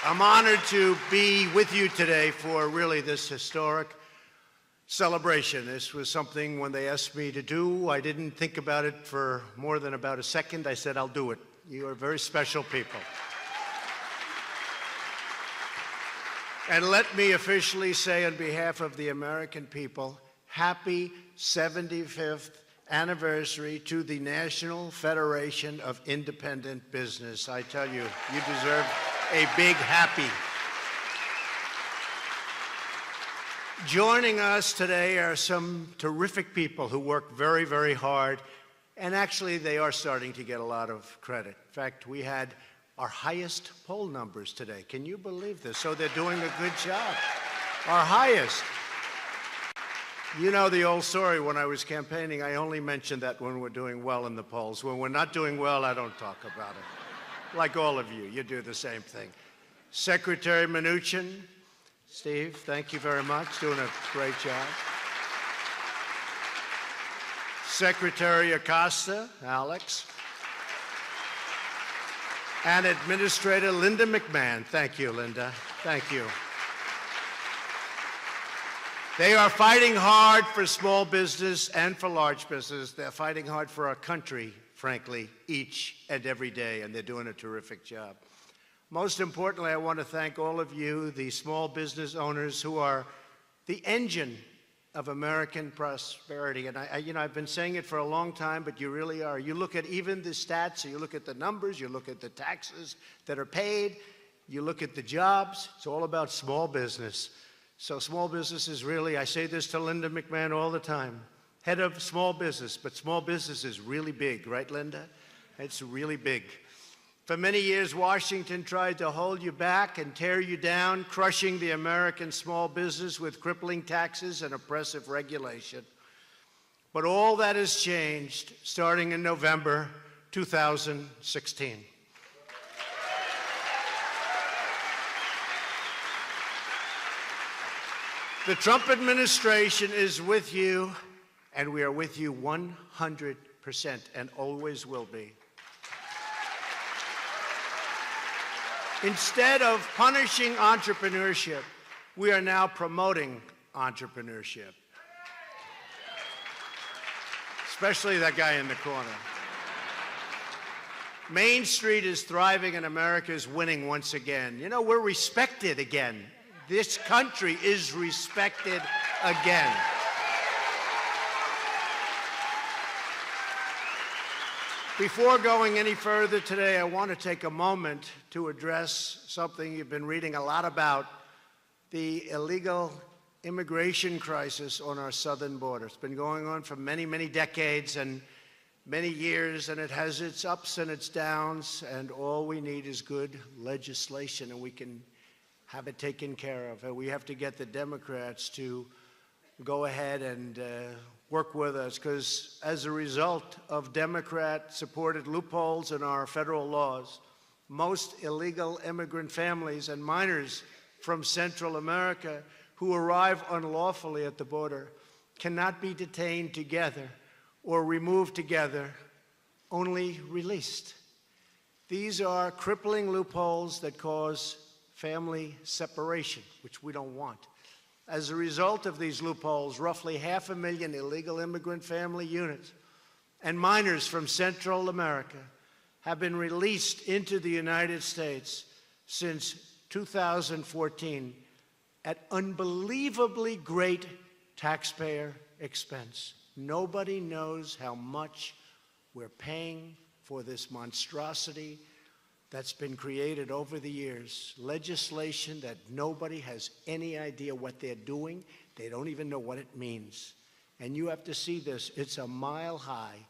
I'm honored to be with you today for really this historic celebration. This was something when they asked me to do, I didn't think about it for more than about a second. I said, I'll do it. You are very special people. And let me officially say on behalf of the American people, happy 75th anniversary to the National Federation of Independent Business. I tell you, you deserve a big happy. Joining us today are some terrific people who work very, very hard, and actually they are starting to get a lot of credit. In fact, we had our highest poll numbers today. Can you believe this? So they're doing a good job. Our highest. You know the old story, when I was campaigning, I only mentioned that when we're doing well in the polls. When we're not doing well, I don't talk about it. Like all of you, you do the same thing. Secretary Mnuchin, Steve, thank you very much, doing a great job. Secretary Acosta, Alex. And Administrator Linda McMahon. Thank you, Linda. Thank you. They are fighting hard for small business and for large business. They're fighting hard for our country, frankly, each and every day, and they're doing a terrific job. Most importantly, I want to thank all of you, the small business owners who are the engine of American prosperity. And I've been saying it for a long time, but you really are. You look at even the stats, you look at the numbers, you look at the taxes that are paid, you look at the jobs, it's all about small business. So small business is really, I say this to Linda McMahon all the time, head of small business, but small business is really big, right, Linda? It's really big. For many years, Washington tried to hold you back and tear you down, crushing the American small business with crippling taxes and oppressive regulation. But all that has changed starting in November 2016. The Trump administration is with you, and we are with you 100% and always will be. Instead of punishing entrepreneurship, we are now promoting entrepreneurship. Especially that guy in the corner. Main Street is thriving and America is winning once again. You know, we're respected again. This country is respected again. Before going any further today, I want to take a moment to address something you've been reading a lot about, the illegal immigration crisis on our southern border. It's been going on for many, many decades and many years, and it has its ups and its downs, and all we need is good legislation, and we can have it taken care of. And we have to get the Democrats to go ahead and work with us, because as a result of Democrat-supported loopholes in our federal laws, most illegal immigrant families and minors from Central America who arrive unlawfully at the border cannot be detained together or removed together, only released. These are crippling loopholes that cause family separation, which we don't want. As a result of these loopholes, roughly 500,000 illegal immigrant family units and minors from Central America have been released into the United States since 2014 at unbelievably great taxpayer expense. Nobody knows how much we're paying for this monstrosity that's been created over the years. Legislation that nobody has any idea what they're doing. They don't even know what it means. And you have to see this. It's a mile high.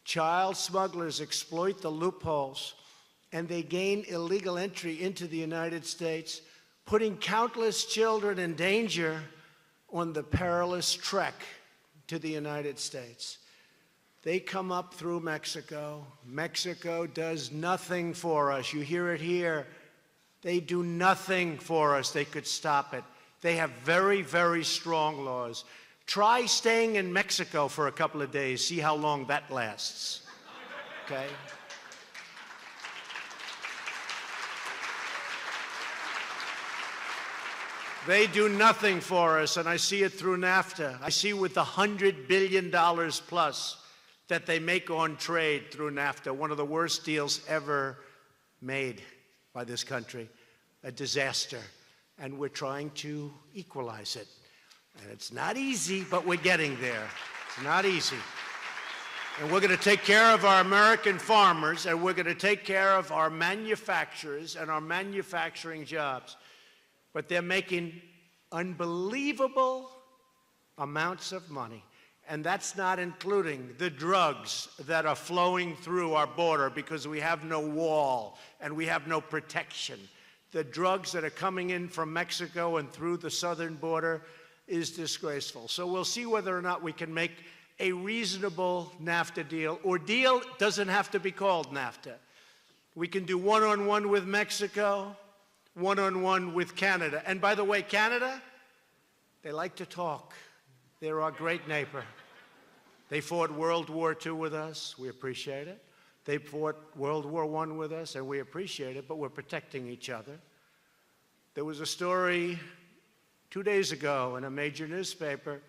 Child smugglers exploit the loopholes, and they gain illegal entry into the United States, putting countless children in danger on the perilous trek to the United States. They come up through Mexico. Mexico does nothing for us. You hear it here. They do nothing for us. They could stop it. They have very, very strong laws. Try staying in Mexico for a couple of days. See how long that lasts. Okay? They do nothing for us, and I see it through NAFTA. I see with the $100 billion plus that they make on trade through NAFTA, one of the worst deals ever made by this country, a disaster. And we're trying to equalize it. And it's not easy, but we're getting there. It's not easy. And we're going to take care of our American farmers, and we're going to take care of our manufacturers and our manufacturing jobs. But they're making unbelievable amounts of money. And that's not including the drugs that are flowing through our border because we have no wall and we have no protection. The drugs that are coming in from Mexico and through the southern border is disgraceful. So we'll see whether or not we can make a reasonable NAFTA deal, or deal doesn't have to be called NAFTA. We can do one-on-one with Mexico, one-on-one with Canada. And by the way, Canada, they like to talk. They're our great neighbor. They fought World War II with us. We appreciate it. They fought World War I with us, and we appreciate it, but we're protecting each other. There was a story 2 days ago in a major newspaper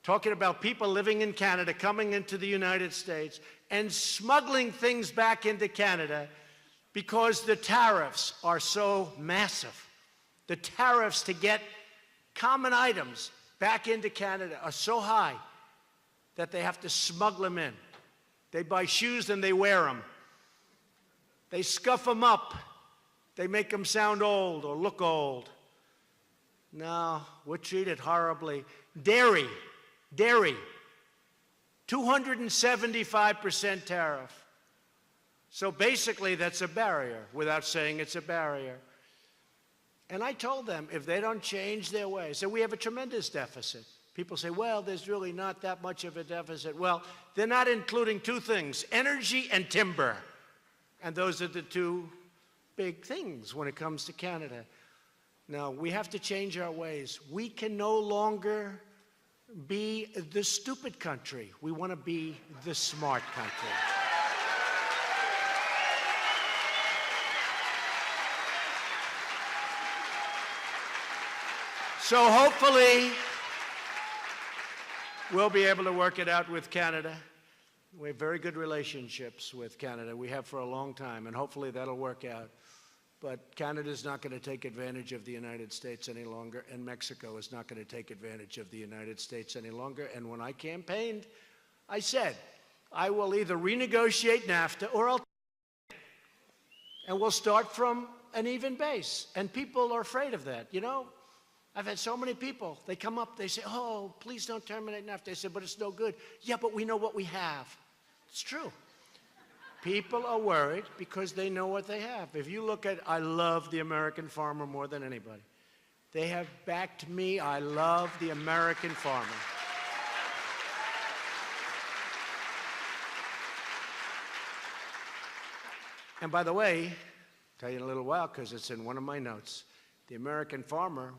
talking about people living in Canada coming into the United States and smuggling things back into Canada because the tariffs are so massive. The tariffs to get common items back into Canada are so high that they have to smuggle them in. They buy shoes and they wear them. They scuff them up. They make them sound old or look old. No, we're treated horribly. Dairy, 275% tariff. So basically that's a barrier without saying it's a barrier. And I told them if they don't change their ways, so we have a tremendous deficit. People say, well, there's really not that much of a deficit. Well, they're not including two things, energy and timber. And those are the two big things when it comes to Canada. Now, we have to change our ways. We can no longer be the stupid country. We want to be the smart country. So hopefully, we'll be able to work it out with Canada. We have very good relationships with Canada. We have for a long time, and hopefully that'll work out. But Canada's not going to take advantage of the United States any longer, and Mexico is not going to take advantage of the United States any longer. And when I campaigned, I said, I will either renegotiate NAFTA or I'll and we'll start from an even base. And people are afraid of that, you know? I've had so many people, they come up, they say, oh, please don't terminate NAFTA. I said, but it's no good. Yeah, but we know what we have. It's true. People are worried because they know what they have. If you look at, I love the American farmer more than anybody. They have backed me. I love the American farmer. And by the way, I'll tell you in a little while because it's in one of my notes, the American farmer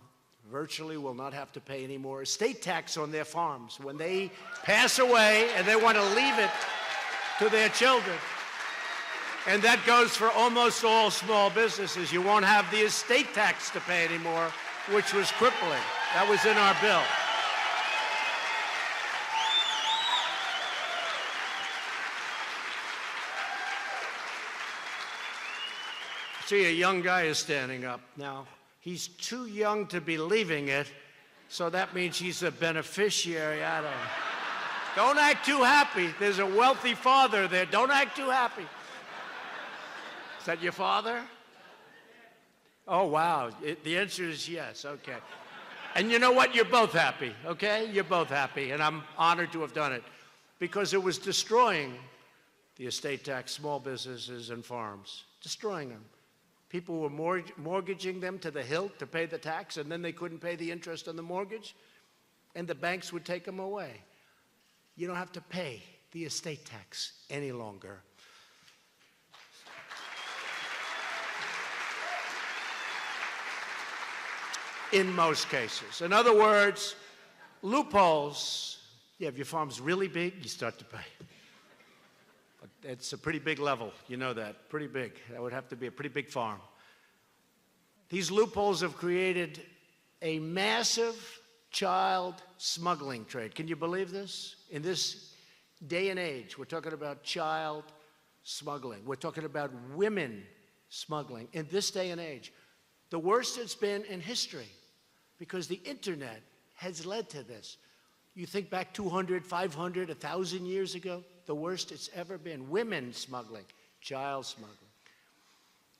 virtually will not have to pay any more estate tax on their farms when they pass away and they want to leave it to their children. And that goes for almost all small businesses. You won't have the estate tax to pay anymore, which was crippling. That was in our bill. See, a young guy is standing up now. He's too young to be leaving it, so that means he's a beneficiary. I don't know. Don't act too happy. There's a wealthy father there. Don't act too happy. Is that your father? Oh, wow. The answer is yes. Okay. And you know what? You're both happy, okay? You're both happy, and I'm honored to have done it because it was destroying the estate tax, small businesses, and farms, destroying them. People were mortgaging them to the hilt to pay the tax, and then they couldn't pay the interest on the mortgage, and the banks would take them away. You don't have to pay the estate tax any longer. In most cases. In other words, loopholes. Yeah, if your farm's really big, you start to pay. But it's a pretty big level, you know that, pretty big. That would have to be a pretty big farm. These loopholes have created a massive child smuggling trade. Can you believe this? In this day and age, we're talking about child smuggling. We're talking about women smuggling in this day and age. The worst it's been in history, because the internet has led to this. You think back 200, 500, 1,000 years ago, the worst it's ever been. Women smuggling, child smuggling.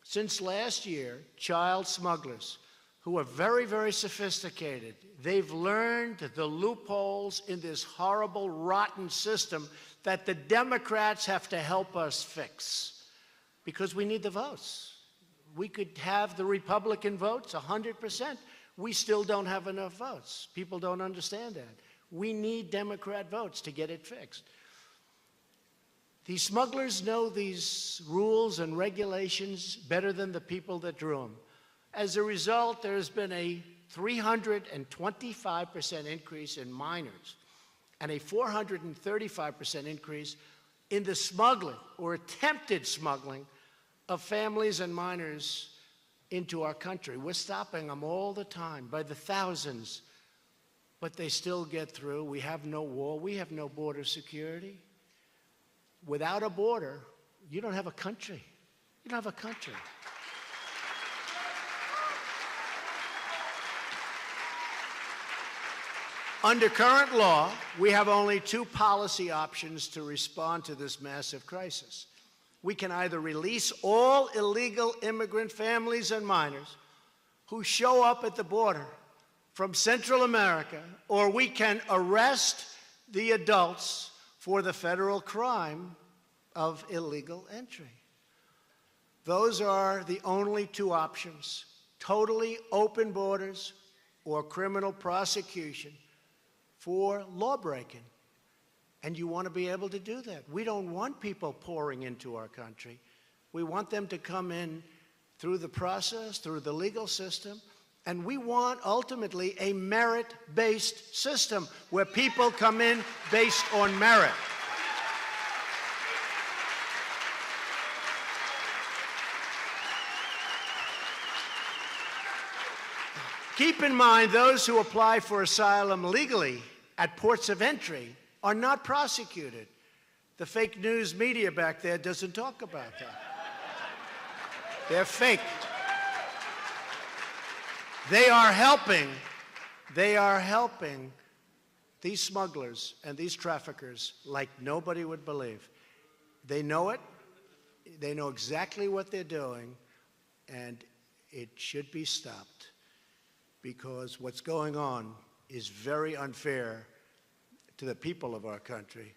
Since last year, child smugglers, who are very, very sophisticated, they've learned the loopholes in this horrible, rotten system that the Democrats have to help us fix, because we need the votes. We could have the Republican votes, 100%. We still don't have enough votes. People don't understand that. We need Democrat votes to get it fixed. These smugglers know these rules and regulations better than the people that drew them. As a result, there's been a 325% increase in minors and a 435% increase in the smuggling or attempted smuggling of families and minors into our country. We're stopping them all the time by the thousands, but they still get through. We have no wall. We have no border security. Without a border, you don't have a country. You don't have a country. Under current law, we have only two policy options to respond to this massive crisis. We can either release all illegal immigrant families and minors who show up at the border from Central America, or we can arrest the adults for the federal crime of illegal entry. Those are the only two options: totally open borders or criminal prosecution for lawbreaking. And you want to be able to do that. We don't want people pouring into our country. We want them to come in through the process, through the legal system, and we want ultimately a merit-based system where people come in based on merit. Keep in mind, those who apply for asylum legally at ports of entry are not prosecuted. The fake news media back there doesn't talk about that. They're fake. They are helping these smugglers and these traffickers like nobody would believe. They know it. They know exactly what they're doing, and it should be stopped, because what's going on is very unfair to the people of our country.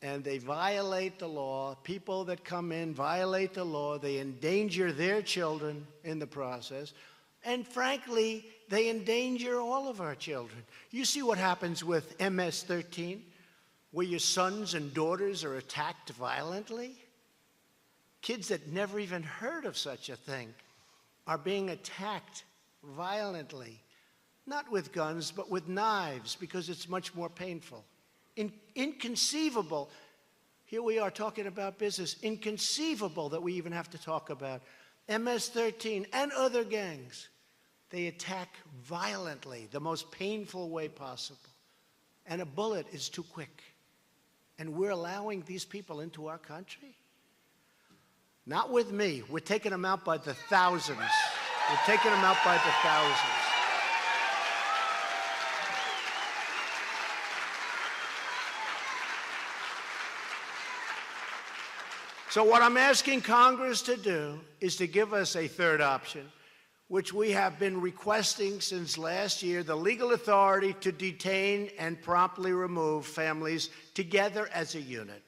And they violate the law. People that come in violate the law. They endanger their children in the process. And frankly, they endanger all of our children. You see what happens with MS-13, where your sons and daughters are attacked violently? Kids that never even heard of such a thing are being attacked violently, not with guns, but with knives, because it's much more painful. Inconceivable. Here we are talking about business. Inconceivable that we even have to talk about MS-13 and other gangs. They attack violently, the most painful way possible. And a bullet is too quick. And we're allowing these people into our country? Not with me. We're taking them out by the thousands. We're taking them out by the thousands. So what I'm asking Congress to do is to give us a third option, which we have been requesting since last year: the legal authority to detain and promptly remove families together as a unit.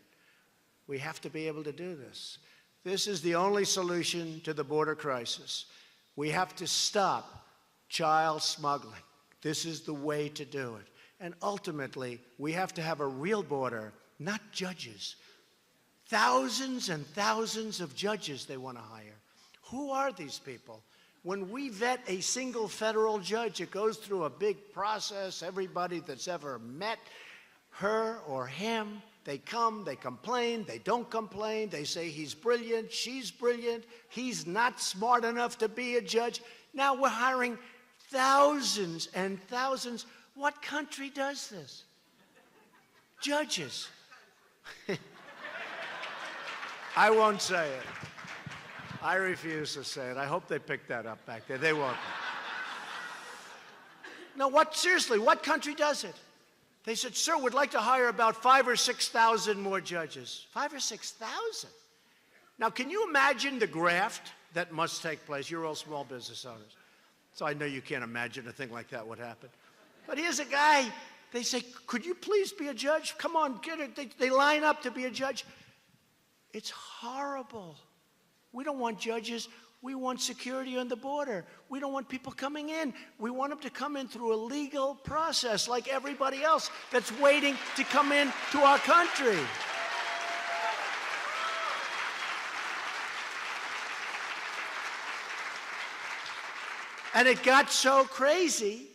We have to be able to do this. This is the only solution to the border crisis. We have to stop child smuggling. This is the way to do it. And ultimately, we have to have a real border, not judges. Thousands and thousands of judges they want to hire. Who are these people? When we vet a single federal judge, it goes through a big process. Everybody that's ever met her or him, they come, they complain, they don't complain, they say he's brilliant, she's brilliant, he's not smart enough to be a judge. Now we're hiring Thousands and thousands. What country does this? Judges. I won't say it. I refuse to say it. I hope they picked that up back there. They won't. No, seriously, what country does it? They said, sir, we'd like to hire about 5,000 or 6,000 more judges. 5,000 or 6,000? Now, can you imagine the graft that must take place? You're all small business owners, so I know you can't imagine a thing like that would happen. But here's a guy, they say, could you please be a judge? Come on, get it. They line up to be a judge. It's horrible. We don't want judges. We want security on the border. We don't want people coming in. We want them to come in through a legal process like everybody else that's waiting to come in to our country. And it got so crazy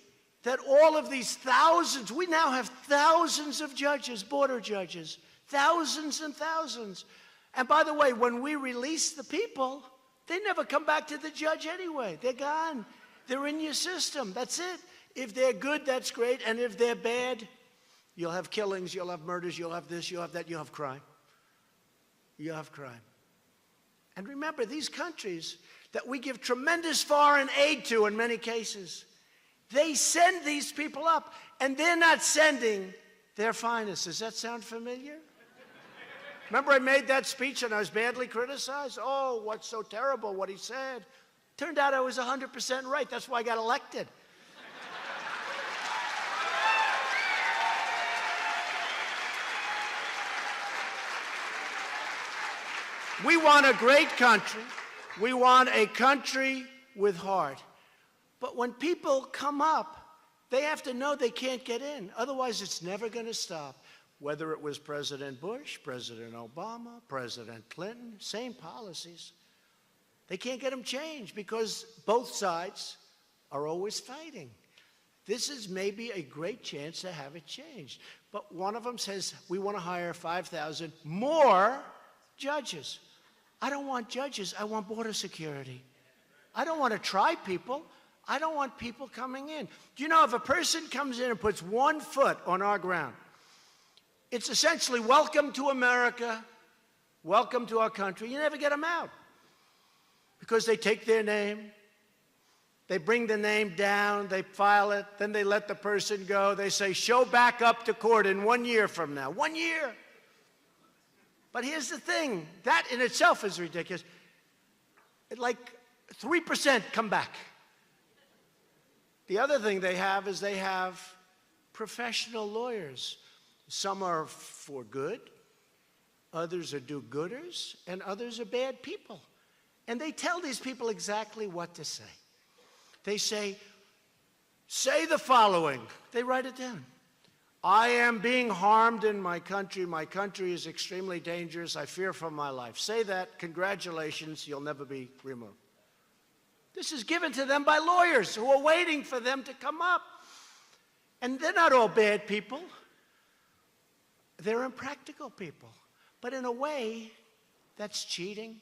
that all of these thousands, we now have thousands of judges, border judges, thousands and thousands. And by the way, when we release the people, they never come back to the judge anyway. They're gone. They're in your system. That's it. If they're good, that's great. And if they're bad, you'll have killings, you'll have murders, you'll have this, you'll have that, you'll have crime. You'll have crime. And remember, these countries that we give tremendous foreign aid to in many cases, they send these people up, and they're not sending their finest. Does that sound familiar? Remember I made that speech and I was badly criticized? Oh, what's so terrible what he said. Turned out I was 100% right. That's why I got elected. We want a great country. We want a country with heart. But when people come up, they have to know they can't get in. Otherwise, it's never going to stop. Whether it was President Bush, President Obama, President Clinton, same policies. They can't get them changed because both sides are always fighting. This is maybe a great chance to have it changed. But one of them says, we want to hire 5,000 more judges. I don't want judges. I want border security. I don't want to try people. I don't want people coming in. Do you know if a person comes in and puts 1 foot on our ground, it's essentially welcome to America, welcome to our country. You never get them out because they take their name, they bring the name down, they file it, then they let the person go. They say, show back up to court in 1 year from now. 1 year. But here's the thing. That in itself is ridiculous. Like 3% come back. The other thing they have is they have professional lawyers. Some are for good, others are do-gooders, and others are bad people. And they tell these people exactly what to say. They say the following. They write it down. I am being harmed in my country. My country is extremely dangerous. I fear for my life. Say that. Congratulations. You'll never be removed. This is given to them by lawyers who are waiting for them to come up. And they're not all bad people. They're impractical people. But in a way, that's cheating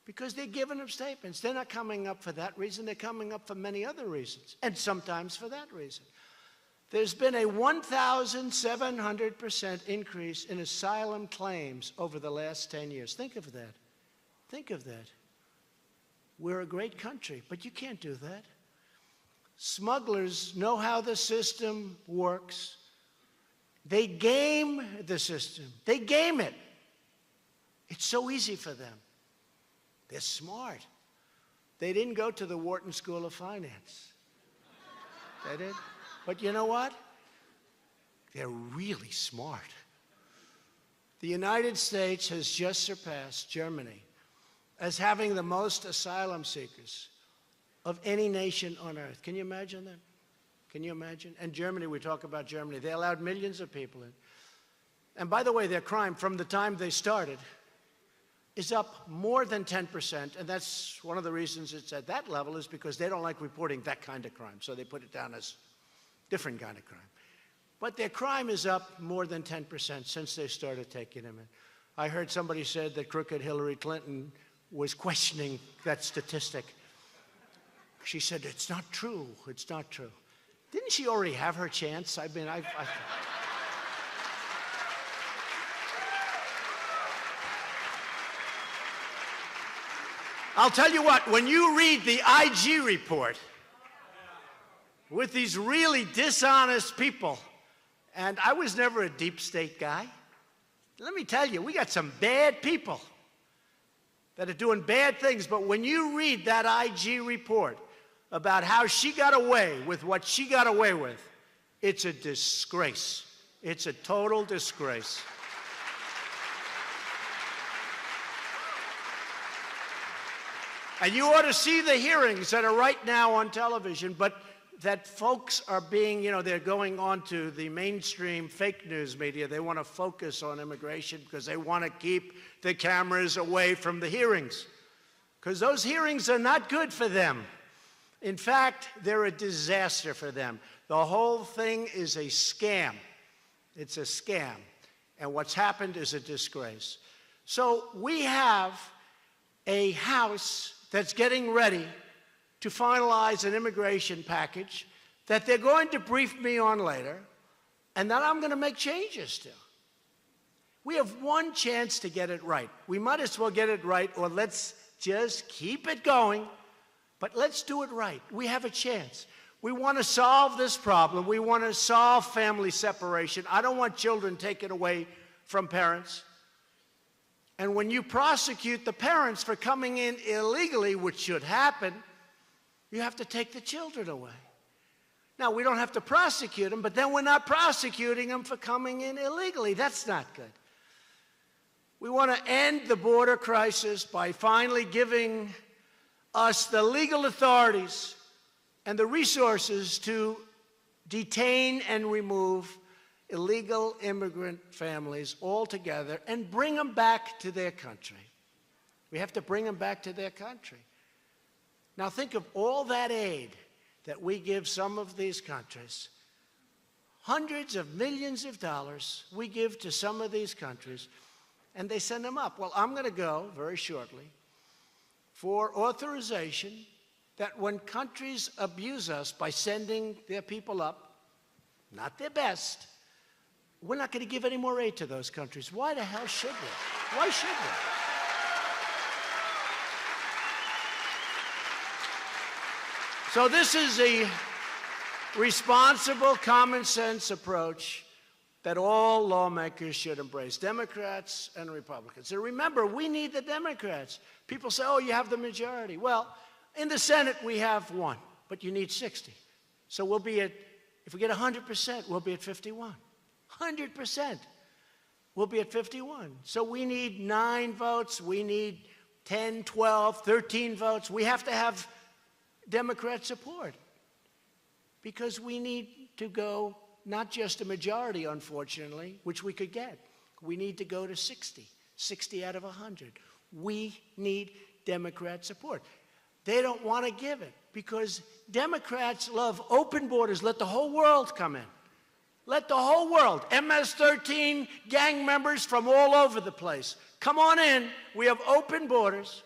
because they're giving them statements. They're not coming up for that reason. They're coming up for many other reasons, and sometimes for that reason. There's been a 1,700% increase in asylum claims over the last 10 years. Think of that. Think of that. We're a great country, but you can't do that. Smugglers know how the system works. They game the system. They game it. It's so easy for them. They're smart. They didn't go to the Wharton School of Finance. They did. But you know what? They're really smart. The United States has just surpassed Germany as having the most asylum seekers of any nation on earth. Can you imagine that? Can you imagine? And Germany, we talk about Germany. They allowed millions of people in. And by the way, their crime from the time they started is up more than 10%. And that's one of the reasons it's at that level is because they don't like reporting that kind of crime. So they put it down as different kind of crime. But their crime is up more than 10% since they started taking them in. I heard somebody said that crooked Hillary Clinton was questioning that statistic. She said, "It's not true. It's not true." Didn't she already have her chance? I mean, I'll tell you what, when you read the IG report with these really dishonest people, and I was never a deep state guy, let me tell you, we got some bad people that are doing bad things, but when you read that IG report about how she got away with what she got away with, it's a disgrace. It's a total disgrace. And you ought to see the hearings that are right now on television, but that folks are being, they're going on to the mainstream fake news media. They want to focus on immigration because they want to keep the cameras away from the hearings, because those hearings are not good for them. In fact, they're a disaster for them. The whole thing is a scam. It's a scam. And what's happened is a disgrace. So we have a House that's getting ready to finalize an immigration package that they're going to brief me on later, and that I'm going to make changes to. We have one chance to get it right. We might as well get it right, or let's just keep it going, but let's do it right. We have a chance. We want to solve this problem. We want to solve family separation. I don't want children taken away from parents. And when you prosecute the parents for coming in illegally, which should happen, you have to take the children away. Now, we don't have to prosecute them, but then we're not prosecuting them for coming in illegally. That's not good. We want to end the border crisis by finally giving us the legal authorities and the resources to detain and remove illegal immigrant families altogether and bring them back to their country. We have to bring them back to their country. Now think of all that aid that we give some of these countries. Hundreds of millions of dollars we give to some of these countries, and they send them up. Well, I'm going to go very shortly for authorization that when countries abuse us by sending their people up, not their best, we're not going to give any more aid to those countries. Why the hell should we? Why should we? So this is a responsible, common sense approach that all lawmakers should embrace, Democrats and Republicans. And remember, we need the Democrats. People say, oh, you have the majority. Well, in the Senate, we have one, but you need 60. So we'll be at, if we get 100%, we'll be at 51. 100%. We'll be at 51. So we need 9 votes. We need 10, 12, 13 votes. We have to have Democrat support because we need to go not just a majority, unfortunately, which we could get. We need to go to 60 out of 100. We need Democrat support. They don't want to give it because Democrats love open borders. Let the whole world come in. Let the whole world, MS-13 gang members from all over the place, come on in. We have open borders.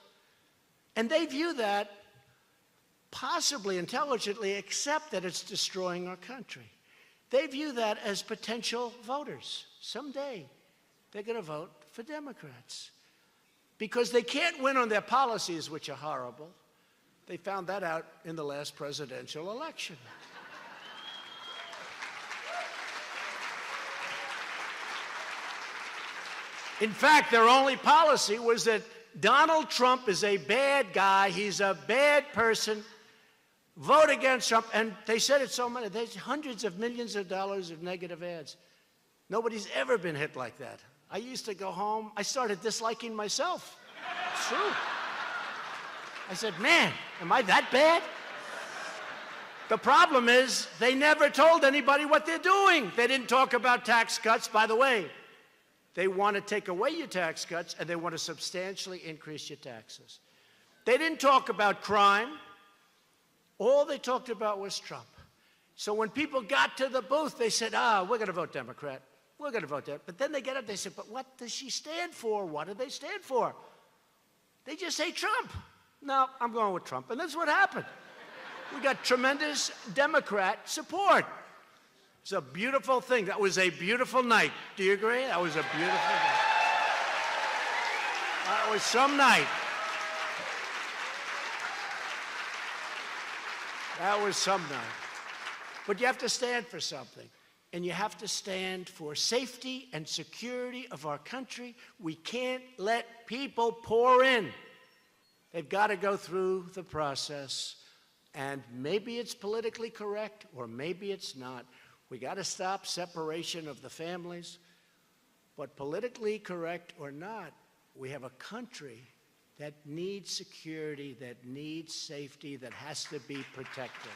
And they view that possibly intelligently, except that it's destroying our country. They view that as potential voters. Someday, they're going to vote for Democrats because they can't win on their policies, which are horrible. They found that out in the last presidential election. In fact, their only policy was that Donald Trump is a bad guy. He's a bad person. Vote against Trump. And they said it so many. There's hundreds of millions of dollars of negative ads. Nobody's ever been hit like that. I used to go home. I started disliking myself. It's true. I said, man, am I that bad? The problem is they never told anybody what they're doing. They didn't talk about tax cuts. By the way, they want to take away your tax cuts, and they want to substantially increase your taxes. They didn't talk about crime. All they talked about was Trump. So when people got to the booth, they said, we're going to vote Democrat. We're going to vote Democrat. But then they get up, they said, but what does she stand for? What do they stand for? They just say Trump. No, I'm going with Trump. And that's what happened. We got tremendous Democrat support. It's a beautiful thing. That was a beautiful night. Do you agree? That was a beautiful night. That was some night. That was some night. But you have to stand for something. And you have to stand for safety and security of our country. We can't let people pour in. They've got to go through the process. And maybe it's politically correct, or maybe it's not. We got to stop separation of the families. But politically correct or not, we have a country that needs security, that needs safety, that has to be protected.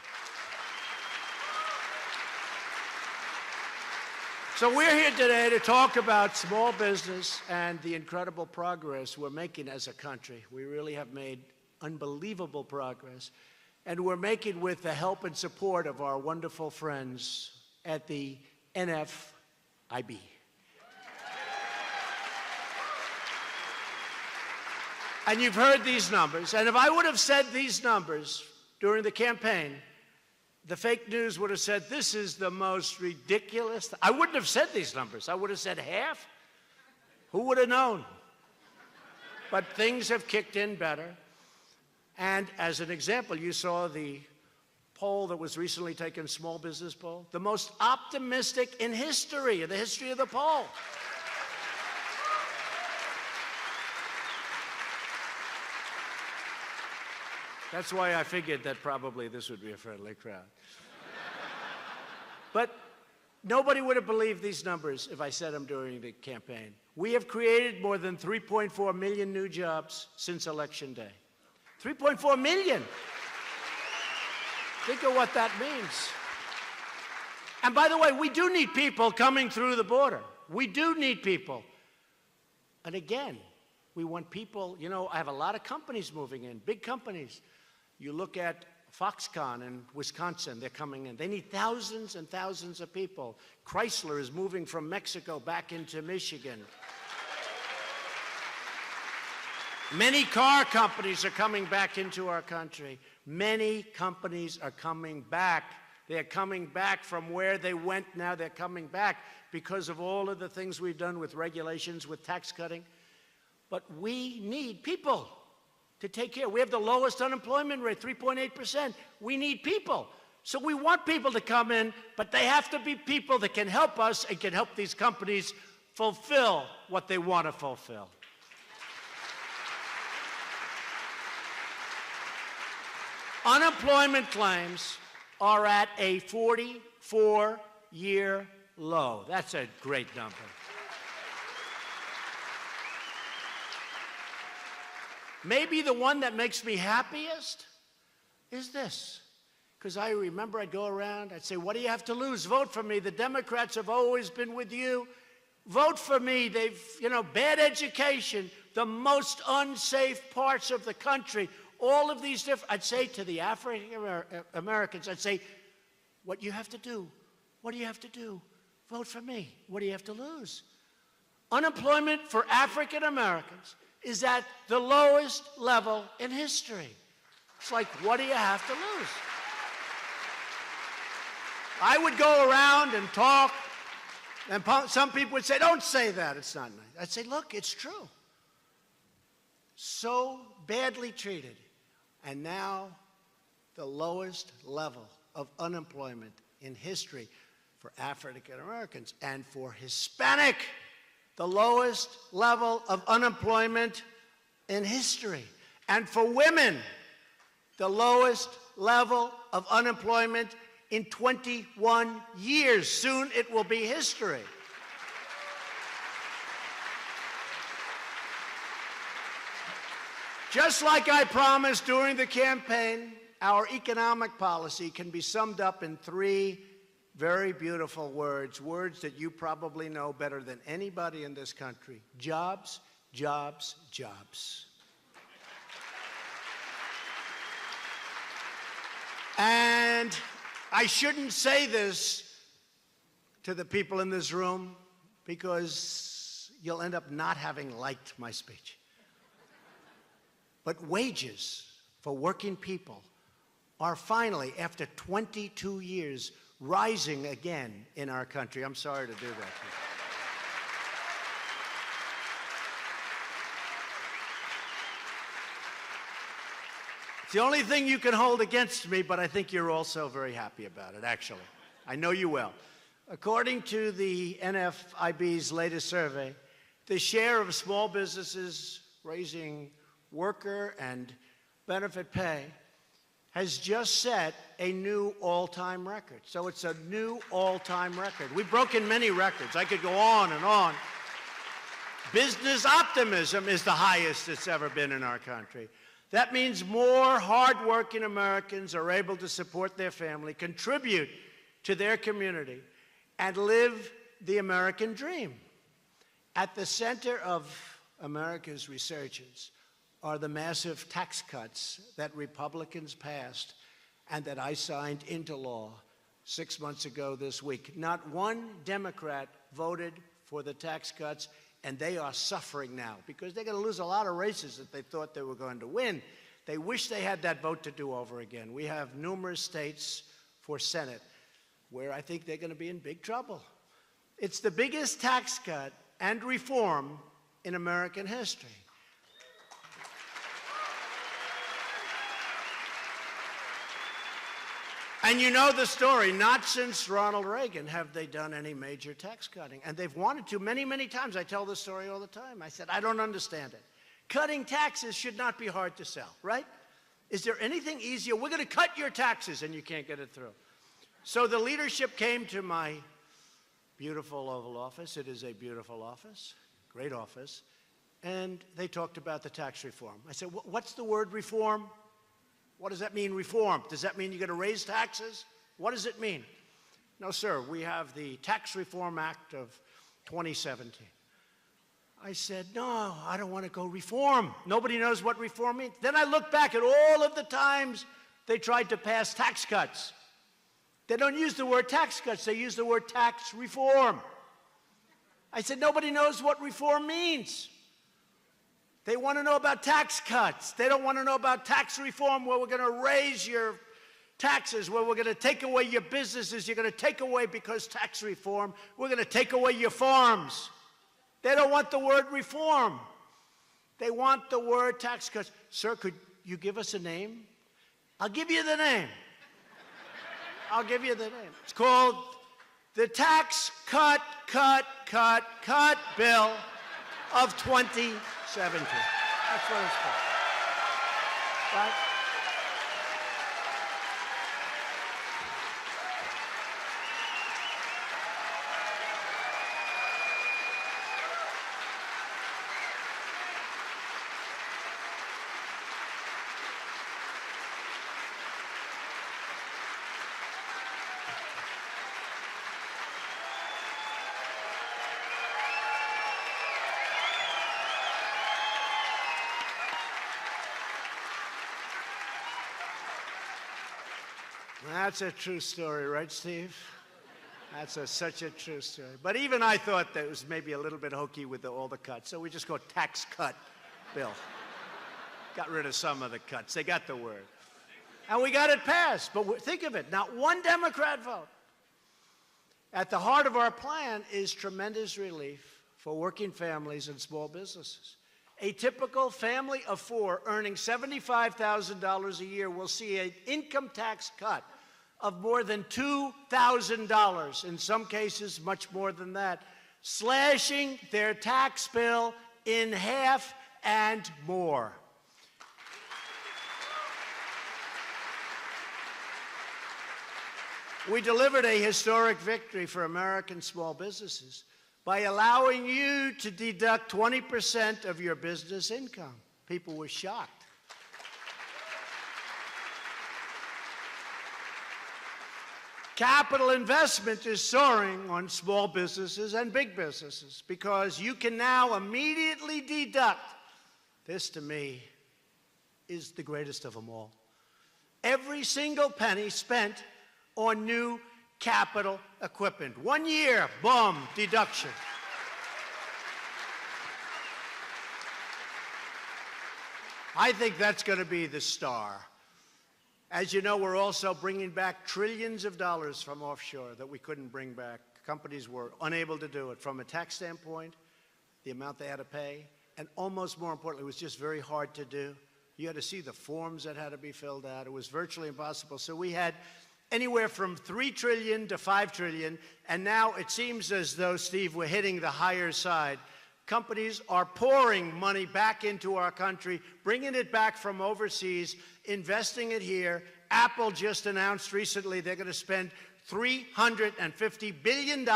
So we're here today to talk about small business and the incredible progress we're making as a country. We really have made unbelievable progress, and we're making with the help and support of our wonderful friends at the NFIB. And you've heard these numbers, and if I would have said these numbers during the campaign, the fake news would have said, this is the most ridiculous. I wouldn't have said these numbers. I would have said half. Who would have known? But things have kicked in better. And as an example, you saw the poll that was recently taken, small business poll, the most optimistic in history, in the history of the poll. That's why I figured that probably this would be a friendly crowd. But nobody would have believed these numbers if I said them during the campaign. We have created more than 3.4 million new jobs since Election Day. 3.4 million. Think of what that means. And by the way, we do need people coming through the border. We do need people. And again, we want people, you know, I have a lot of companies moving in, big companies. You look at Foxconn in Wisconsin, they're coming in. They need thousands and thousands of people. Chrysler is moving from Mexico back into Michigan. Many car companies are coming back into our country. Many companies are coming back. They're coming back from where they went. Now they're coming back because of all of the things we've done with regulations, with tax cutting. But we need people to take care. We have the lowest unemployment rate, 3.8%. We need people. So we want people to come in, but they have to be people that can help us and can help these companies fulfill what they want to fulfill. Unemployment claims are at a 44-year low. That's a great number. Maybe the one that makes me happiest is this. Because I remember I'd go around, I'd say, what do you have to lose? Vote for me. The Democrats have always been with you. Vote for me. They've, you know, bad education, the most unsafe parts of the country, all of these different, I'd say to the African Americans, I'd say, what you have to do, what do you have to do? Vote for me. What do you have to lose? Unemployment for African Americans is at the lowest level in history. It's like, what do you have to lose? I would go around and talk, and some people would say, don't say that, it's not nice. I'd say, look, it's true. So badly treated, and now the lowest level of unemployment in history for African Americans, and for Hispanic, the lowest level of unemployment in history. And for women, the lowest level of unemployment in 21 years. Soon it will be history. Just like I promised during the campaign, our economic policy can be summed up in three very beautiful words, words that you probably know better than anybody in this country. Jobs, jobs, jobs. And I shouldn't say this to the people in this room because you'll end up not having liked my speech. But wages for working people are finally, after 22 years, rising again in our country. I'm sorry to do that to you. It's the only thing you can hold against me, but I think you're also very happy about it, actually. I know you will. According to the NFIB's latest survey, the share of small businesses raising worker and benefit pay has just set a new all-time record. So it's a new all-time record. We've broken many records. I could go on and on. Business optimism is the highest it's ever been in our country. That means more hardworking Americans are able to support their family, contribute to their community, and live the American dream. At the center of America's resurgence are the massive tax cuts that Republicans passed and that I signed into law 6 months ago this week. Not one Democrat voted for the tax cuts, and they are suffering now because they're going to lose a lot of races that they thought they were going to win. They wish they had that vote to do over again. We have numerous states for Senate where I think they're going to be in big trouble. It's the biggest tax cut and reform in American history. And you know the story. Not since Ronald Reagan have they done any major tax cutting. And they've wanted to many, many times. I tell this story all the time. I said, I don't understand it. Cutting taxes should not be hard to sell, right? Is there anything easier? We're going to cut your taxes, and you can't get it through. So the leadership came to my beautiful Oval Office. It is a beautiful office, great office. And they talked about the tax reform. I said, what's the word reform? What does that mean, reform? Does that mean you're going to raise taxes? What does it mean? No, sir, we have the Tax Reform Act of 2017. I said, no, I don't want to go reform. Nobody knows what reform means. Then I looked back at all of the times they tried to pass tax cuts. They don't use the word tax cuts, they use the word tax reform. I said, nobody knows what reform means. They want to know about tax cuts. They don't want to know about tax reform, where we're going to raise your taxes, where we're going to take away your businesses. You're going to take away, because tax reform, we're going to take away your farms. They don't want the word reform. They want the word tax cuts. Sir, could you give us a name? I'll give you the name. I'll give you the name. It's called the Tax Cut Bill of 2017. That's what it's called. Right? That's a true story, right, Steve? That's such a true story. But even I thought that it was maybe a little bit hokey with all the cuts, so we just go tax cut bill. Got rid of some of the cuts. They got the word. And we got it passed. But think of it, not one Democrat vote. At the heart of our plan is tremendous relief for working families and small businesses. A typical family of four earning $75,000 a year will see an income tax cut of more than $2,000, in some cases much more than that, slashing their tax bill in half and more. We delivered a historic victory for American small businesses by allowing you to deduct 20% of your business income. People were shocked. Capital investment is soaring on small businesses and big businesses because you can now immediately deduct. This, to me, is the greatest of them all. Every single penny spent on new capital equipment. 1 year, boom, deduction. I think that's going to be the star As you know, we're also bringing back trillions of dollars from offshore that we couldn't bring back. Companies were unable to do it from a tax standpoint, the amount they had to pay, and almost more importantly, it was just very hard to do. You had to see the forms that had to be filled out. It was virtually impossible. So we had anywhere from $3 trillion to $5 trillion, and now it seems as though, Steve, we're hitting the higher side. Companies are pouring money back into our country, bringing it back from overseas, investing it here. Apple just announced recently they're going to spend $350 billion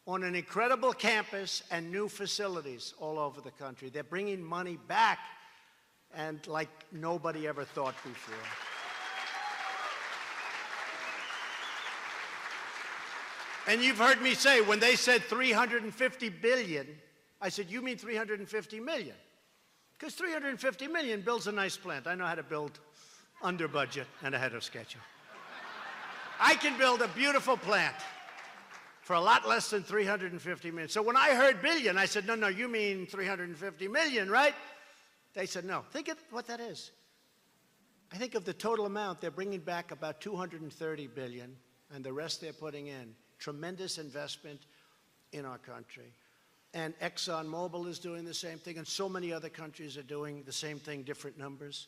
on an incredible campus and new facilities all over the country. They're bringing money back, and like nobody ever thought before. And you've heard me say, when they said $350 billion, I said, you mean $350 million? Because $350 million builds a nice plant. I know how to build under budget and ahead of schedule. I can build a beautiful plant for a lot less than $350 million. So when I heard billion, I said, no, you mean $350 million, right? They said, no. Think of what that is. I think of the total amount, they're bringing back about $230 billion, and the rest they're putting in. Tremendous investment in our country. And ExxonMobil is doing the same thing, and so many other countries are doing the same thing, different numbers.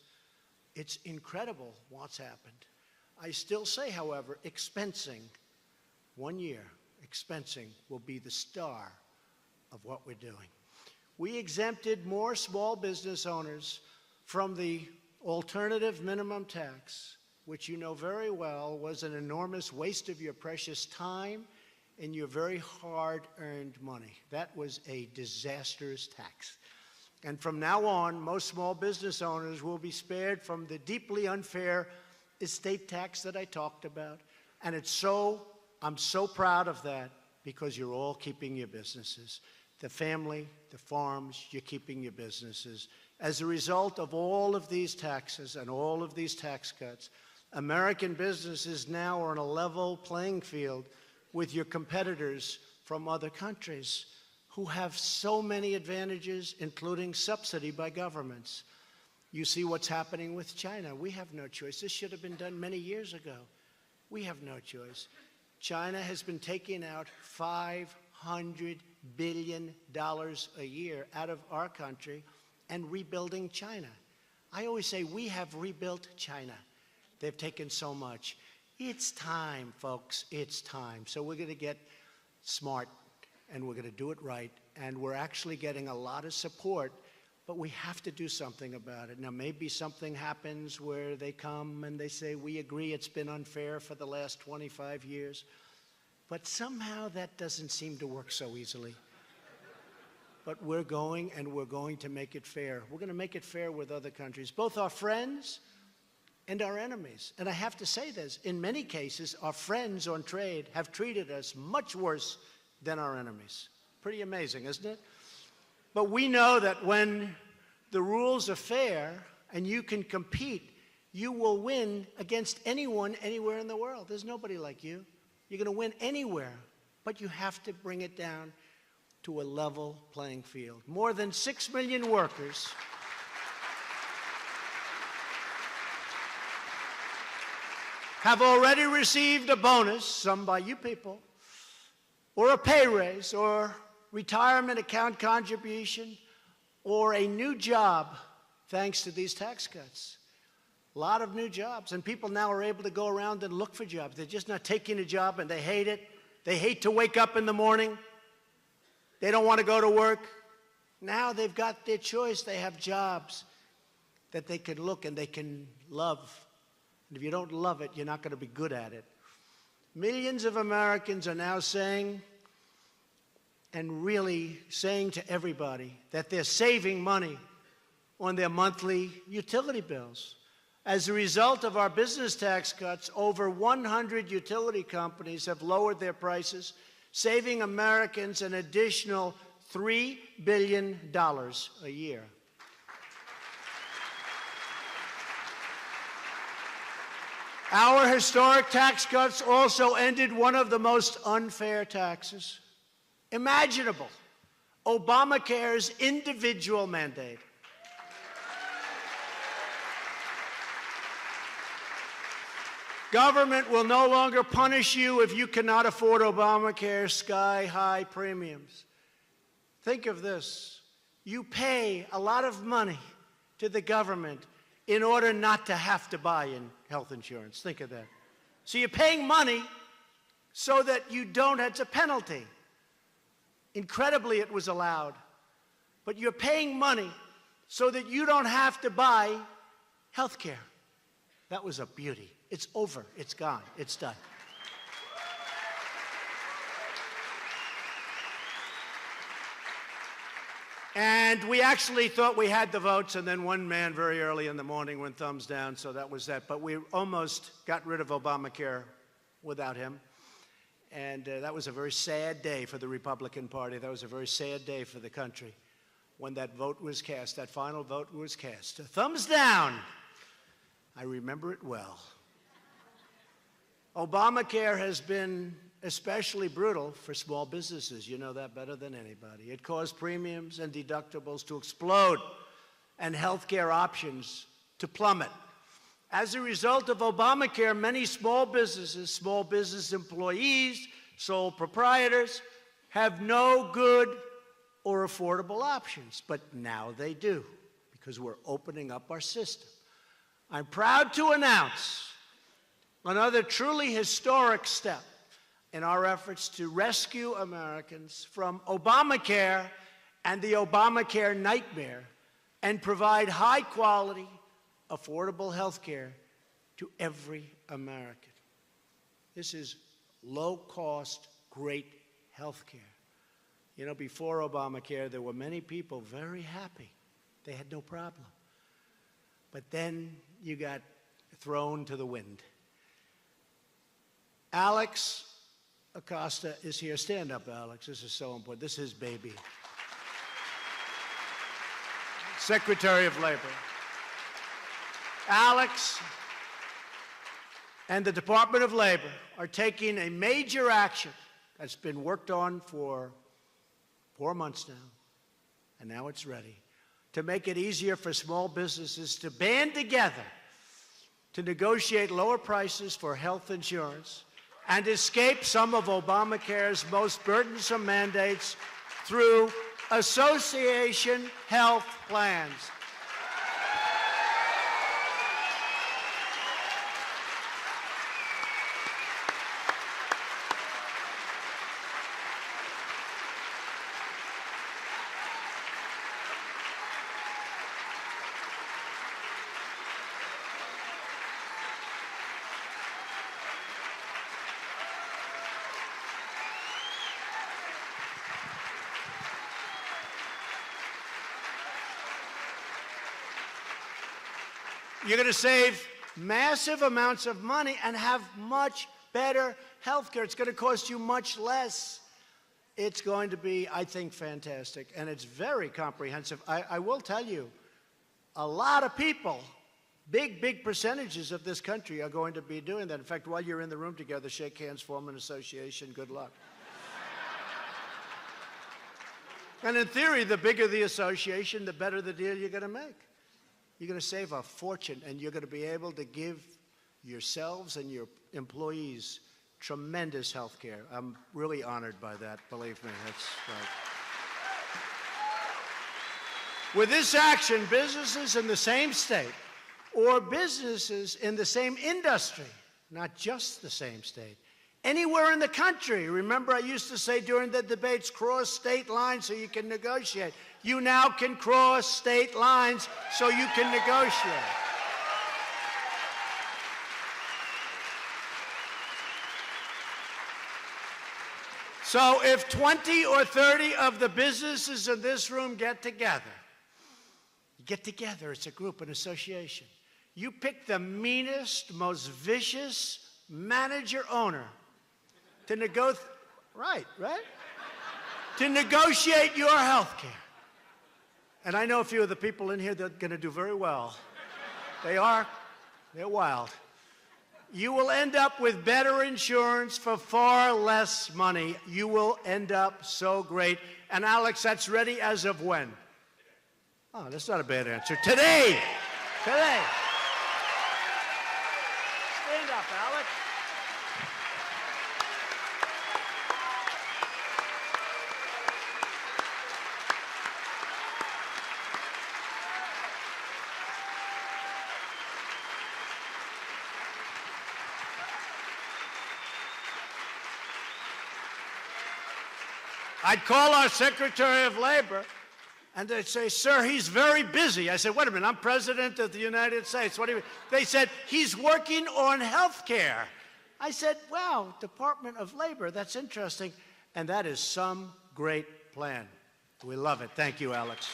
It's incredible what's happened. I still say, however, expensing, 1 year, expensing will be the star of what we're doing. We exempted more small business owners from the alternative minimum tax, which you know very well was an enormous waste of your precious time and your very hard-earned money. That was a disastrous tax. And from now on, most small business owners will be spared from the deeply unfair estate tax that I talked about. And I'm so proud of that, because you're all keeping your businesses. The family, the farms, you're keeping your businesses. As a result of all of these taxes and all of these tax cuts, American businesses now are on a level playing field with your competitors from other countries who have so many advantages, including subsidy by governments. You see what's happening with China. We have no choice. This should have been done many years ago. We have no choice. China has been taking out $500 billion a year out of our country and rebuilding China. I always say we have rebuilt China. They've taken so much. It's time, folks. It's time. So we're going to get smart, and we're going to do it right, and we're actually getting a lot of support, but we have to do something about it. Now, maybe something happens where they come and they say, we agree it's been unfair for the last 25 years, but somehow that doesn't seem to work so easily. But we're going, and we're going to make it fair. We're going to make it fair with other countries, both our friends and our enemies. And I have to say this, in many cases, our friends on trade have treated us much worse than our enemies. Pretty amazing, isn't it? But we know that when the rules are fair and you can compete, you will win against anyone, anywhere in the world. There's nobody like you. You're going to win anywhere, but you have to bring it down to a level playing field. More than 6 million workers have already received a bonus, some by you people, or a pay raise, or retirement account contribution, or a new job thanks to these tax cuts. A lot of new jobs, and people now are able to go around and look for jobs. They're just not taking a job and they hate it. They hate to wake up in the morning. They don't want to go to work. Now they've got their choice. They have jobs that they can look and they can love. And if you don't love it, you're not going to be good at it. Millions of Americans are now saying, and really saying to everybody, that they're saving money on their monthly utility bills. As a result of our business tax cuts, over 100 utility companies have lowered their prices, saving Americans an additional $3 billion a year. Our historic tax cuts also ended one of the most unfair taxes imaginable, Obamacare's individual mandate. Government will no longer punish you if you cannot afford Obamacare's sky-high premiums. Think of this. You pay a lot of money to the government in order not to have to buy in health insurance. Think of that. So you're paying money so that you don't, it's a penalty. Incredibly, it was allowed. But you're paying money so that you don't have to buy health care. That was a beauty. It's over. It's gone. It's done. And we actually thought we had the votes, and then one man very early in the morning went thumbs down, so that was that. But we almost got rid of Obamacare without him. And that was a very sad day for the Republican Party. That was a very sad day for the country when that vote was cast, that final vote was cast. Thumbs down. I remember it well. Obamacare has been especially brutal for small businesses. You know that better than anybody. It caused premiums and deductibles to explode and health care options to plummet. As a result of Obamacare, many small businesses, small business employees, sole proprietors have no good or affordable options. But now they do, because we're opening up our system. I'm proud to announce another truly historic step in our efforts to rescue Americans from Obamacare and the Obamacare nightmare and provide high-quality, affordable health care to every American. This is low-cost, great health care. You know, before Obamacare, there were many people very happy. They had no problem. But then you got thrown to the wind. Alex Acosta is here. Stand up, Alex. This is so important. This is his baby. Secretary of Labor. Alex and the Department of Labor are taking a major action that's been worked on for 4 months now, and now it's ready, to make it easier for small businesses to band together to negotiate lower prices for health insurance and escape some of Obamacare's most burdensome mandates through association health plans. You're going to save massive amounts of money and have much better health care. It's going to cost you much less. It's going to be, I think, fantastic. And it's very comprehensive. I will tell you, a lot of people, big percentages of this country are going to be doing that. In fact, while you're in the room together, shake hands, form an association. Good luck. And in theory, the bigger the association, the better the deal you're going to make. You're going to save a fortune, and you're going to be able to give yourselves and your employees tremendous health care. I'm really honored by that, believe me. That's right. With this action, businesses in the same state or businesses in the same industry, not just the same state, anywhere in the country. Remember, I used to say during the debates, cross state lines so you can negotiate. You now can cross state lines so you can negotiate. So if 20 or 30 of the businesses in this room get together, it's a group, an association. You pick the meanest, most vicious manager-owner to negotiate, right? To negotiate your health care. And I know a few of the people in here that are going to do very well. They're wild. You will end up with better insurance for far less money. You will end up so great. And Alex, that's ready as of when? Oh, that's not a bad answer. Today. Stand up, Alex. I'd call our Secretary of Labor, and they'd say, sir, he's very busy. I said, wait a minute, I'm President of the United States. What do you mean? They said, he's working on health care. I said, wow, Department of Labor, that's interesting. And that is some great plan. We love it. Thank you, Alex.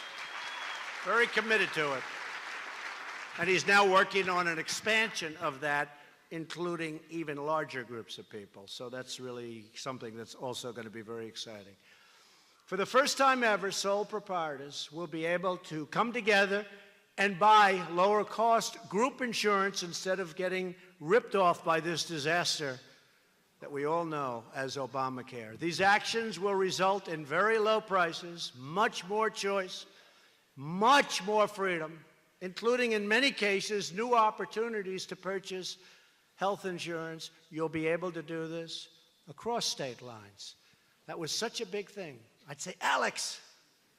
Very committed to it. And he's now working on an expansion of that, including even larger groups of people. So that's really something that's also going to be very exciting. For the first time ever, sole proprietors will be able to come together and buy lower cost group insurance instead of getting ripped off by this disaster that we all know as Obamacare. These actions will result in very low prices, much more choice, much more freedom, including in many cases new opportunities to purchase health insurance. You'll be able to do this across state lines. That was such a big thing. I'd say, Alex,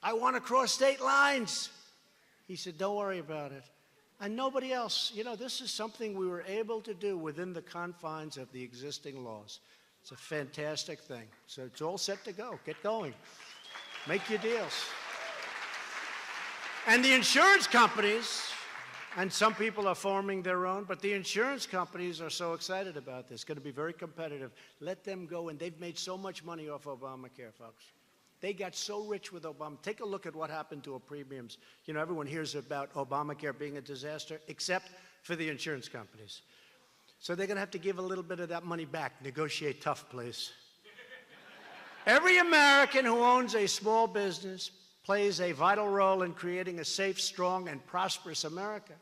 I want to cross state lines. He said, don't worry about it. And nobody else. You know, this is something we were able to do within the confines of the existing laws. It's a fantastic thing. So it's all set to go. Get going. Make your deals. And the insurance companies, and some people are forming their own, but the insurance companies are so excited about this. It's going to be very competitive. Let them go, and they've made so much money off Obamacare, folks. They got so rich with Obama. Take a look at what happened to our premiums. You know, everyone hears about Obamacare being a disaster, except for the insurance companies. So they're going to have to give a little bit of that money back. Negotiate tough, please. Every American who owns a small business plays a vital role in creating a safe, strong, and prosperous America.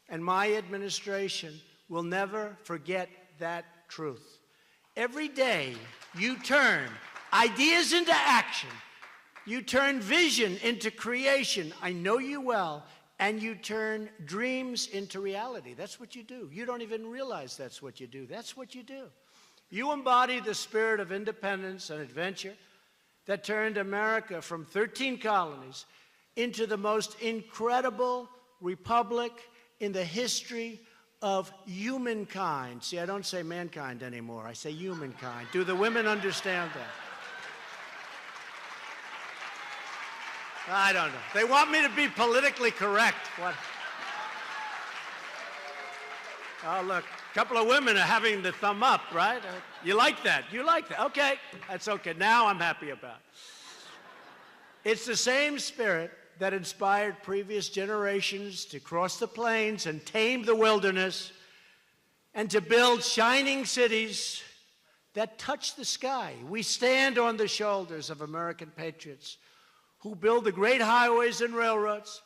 And my administration will never forget that truth. Every day you turn ideas into action, you turn vision into creation. I know you well. And you turn dreams into reality. That's what you do. You don't even realize that's what you do. That's what you do. You embody the spirit of independence and adventure that turned America from 13 colonies into the most incredible republic in the history of humankind. See, I don't say mankind anymore. I say humankind. Do the women understand that? I don't know. They want me to be politically correct. What? Oh, look, a couple of women are having the thumb up, right? You like that? You like that? Okay, that's okay. Now I'm happy about it. It's the same spirit that inspired previous generations to cross the plains and tame the wilderness and to build shining cities that touch the sky. We stand on the shoulders of American patriots who built the great highways and railroads,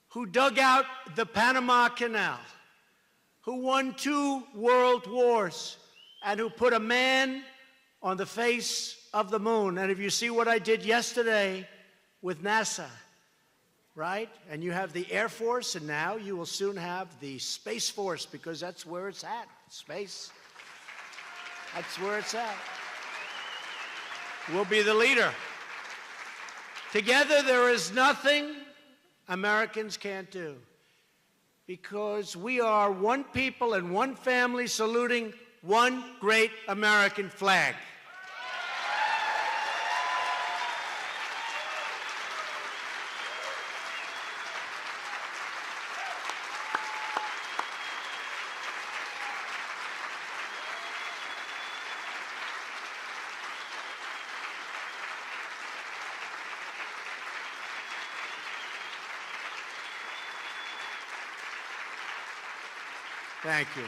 who dug out the Panama Canal, who won 2 world wars, and who put a man on the face of the moon. And if you see what I did yesterday with NASA, right? And you have the Air Force, and now you will soon have the Space Force, because that's where it's at, space. That's where it's at. We'll be the leader. Together, there is nothing Americans can't do, because we are one people and one family saluting one great American flag. Thank you.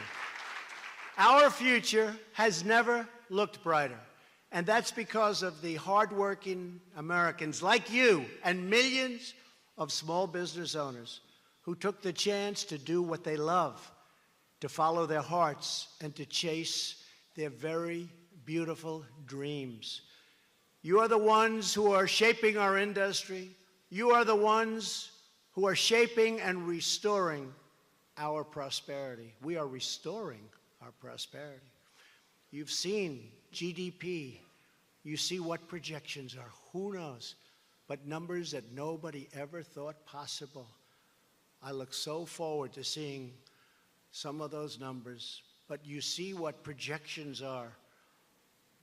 Our future has never looked brighter, and that's because of the hardworking Americans like you and millions of small business owners who took the chance to do what they love, to follow their hearts, and to chase their very beautiful dreams. You are the ones who are shaping our industry. You are the ones who are shaping and restoring our prosperity. We are restoring our prosperity. You've seen GDP. You see what projections are. Who knows? But numbers that nobody ever thought possible. I look so forward to seeing some of those numbers. But you see what projections are.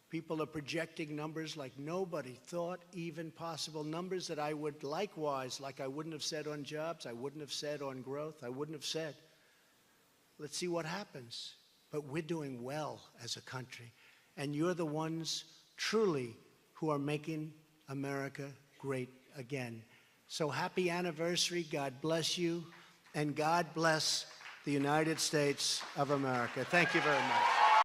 People are projecting numbers like nobody thought even possible, numbers that I would likewise, like I wouldn't have said on jobs, I wouldn't have said on growth, I wouldn't have said. Let's see what happens. But we're doing well as a country. And you're the ones truly who are making America great again. So happy anniversary. God bless you. And God bless the United States of America. Thank you very much.